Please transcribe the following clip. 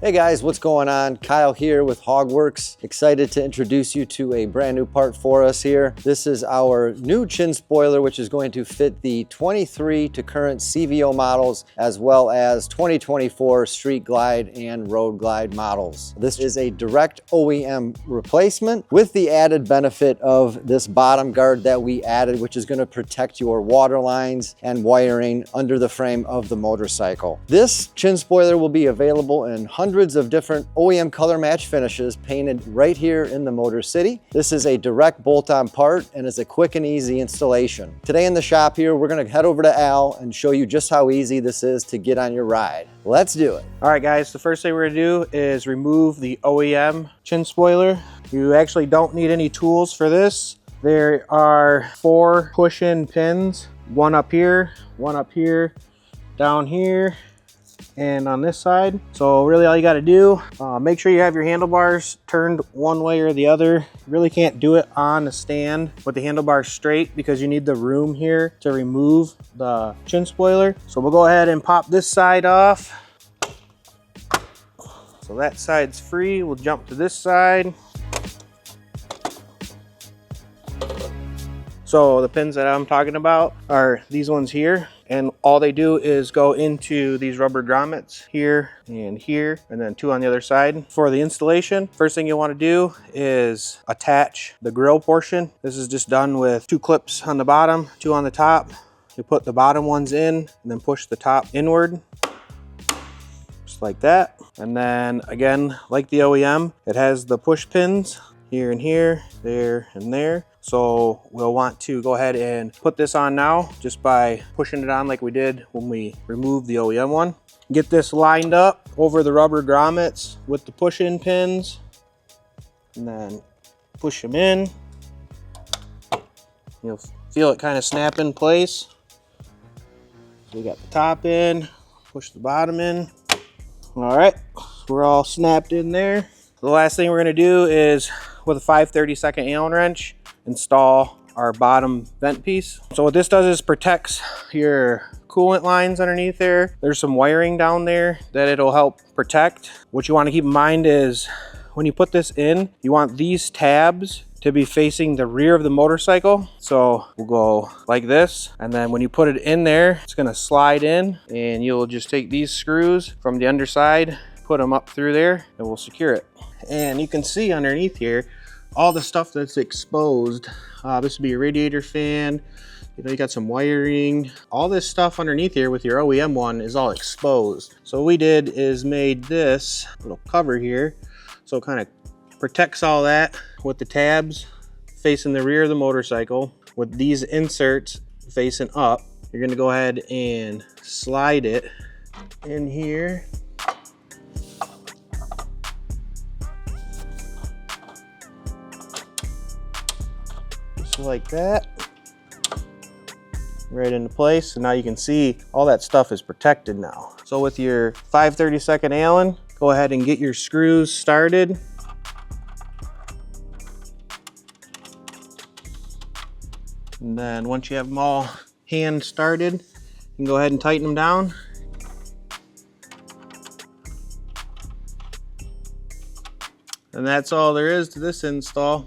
Hey guys, what's going on? Kyle here with HOGWORKZ. Excited to introduce you to a brand new part for us here. This is our new chin spoiler, which is going to fit the 23 to current CVO models, as well as 2024 Street Glide and Road Glide models. This is a direct OEM replacement with the added benefit of this bottom guard that we added, which is going to protect your water lines and wiring under the frame of the motorcycle. This chin spoiler will be available in hundreds of different OEM color match finishes painted right here in the Motor City. This is a direct bolt-on part and is a quick and easy installation. Today in the shop here, we're going to head over to Al and show you just how easy this is to get on your ride. Let's do it. All right guys, the first thing we're gonna do is remove the OEM chin spoiler. You actually don't need any tools for this. There are 4 push-in pins, one up here, down here, and on this side. So really all you got to do, make sure you have your handlebars turned one way or the other. You really can't do it on the stand with the handlebars straight because you need the room here to remove the chin spoiler. So we'll go ahead and pop this side off. So that side's free. We'll jump to this side. So the pins that I'm talking about are these ones here, and all they do is go into these rubber grommets here, and then 2 on the other side. For the installation, first thing you want to do is attach the grill portion. This is just done with 2 clips on the bottom, 2 on the top. You put the bottom ones in and then push the top inward, just like that. And then again, like the OEM, it has the push pins here and here, there and there. So we'll want to go ahead and put this on now just by pushing it on like we did when we removed the OEM one. Get this lined up over the rubber grommets with the push-in pins, and then push them in. You'll feel it kind of snap in place. So we got the top in, push the bottom in. All right, we're all snapped in there. The last thing we're gonna do is, with a 5/32 Allen wrench, install our bottom vent piece. So what this does is protects your coolant lines underneath there. There's some wiring down there that it'll help protect. What you want to keep in mind is when you put this in, you want these tabs to be facing the rear of the motorcycle. So we'll go like this, and then when you put it in there, it's going to slide in, and you'll just take these screws from the underside, put them up through there, and we'll secure it. And you can see underneath here all the stuff that's exposed. This would be a radiator fan. You know, you got some wiring. All this stuff underneath here with your OEM one is all exposed. So what we did is made this little cover here, so it kind of protects all that with the tabs facing the rear of the motorcycle. With these inserts facing up, you're gonna go ahead and slide it in here. Like that, right into place. And now you can see all that stuff is protected now. So with your 5/32 Allen, go ahead and get your screws started. And then once you have them all hand started, you can go ahead and tighten them down. And that's all there is to this install.